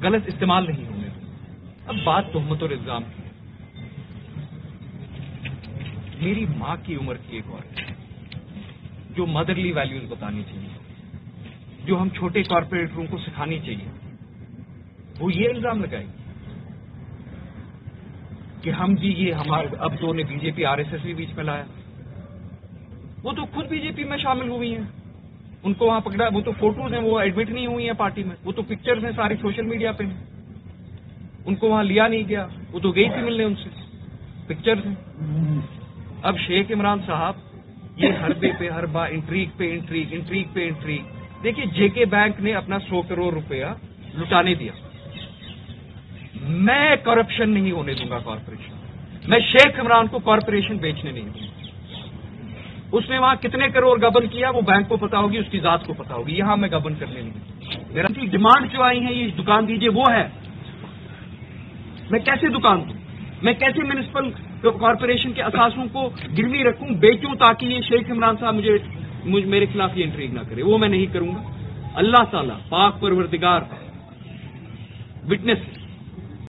غلط استعمال نہیں ہونے دوں. اب بات تہمت اور الزام کی. میری ماں کی عمر کی ایک عورت جو مدرلی ویلیوز بتانی چاہیے, جو ہم چھوٹے کارپوریٹروں کو سکھانی چاہیے, وہ یہ الزام لگائے کہ ہم جی یہ ہمارے اب تو نے B J P R S S بھی بیچ میں لایا. وہ تو خود بی جے پی میں شامل ہوئی ہیں, ان کو وہاں پکڑا, وہ تو فوٹوز ہیں, وہ ایڈمٹ نہیں ہوئی ہیں پارٹی میں, وہ تو پکچرز ہیں ساری سوشل میڈیا پہ ہیں, ان کو وہاں لیا نہیں گیا, وہ تو گئی تھی ملنے ان سے, پکچرز ہیں. اب شیخ عمران صاحب یہ حربے پہ حربہ, انٹریگ پہ انٹریگ, انٹریگ پہ انٹریگ. دیکھیے جے کے بینک نے اپنا 100 کروڑ روپیہ لٹانے دیا. میں کرپشن نہیں ہونے دوں گا کارپوریشن, میں شیخ عمران کو کارپوریشن بیچنے نہیں دوں گا. اس نے وہاں کتنے کروڑ گبن کیا وہ بینک کو پتا ہوگی, اس کی ذات کو پتا ہوگی, یہاں میں گبن کرنے نہیں دوں. میرا ڈیمانڈ جو آئی ہے یہ دکان دیجیے وہ ہے, میں کیسے دکان دوں, میں کیسے میونسپل کارپوریشن کے اثاثوں کو گروی رکھوں, بیچوں, تاکہ یہ شیخ عمران صاحب میرے خلاف یہ انٹریگ نہ کرے. وہ میں نہیں کروں گا. اللہ تعالیٰ پاک پروردگار وٹنس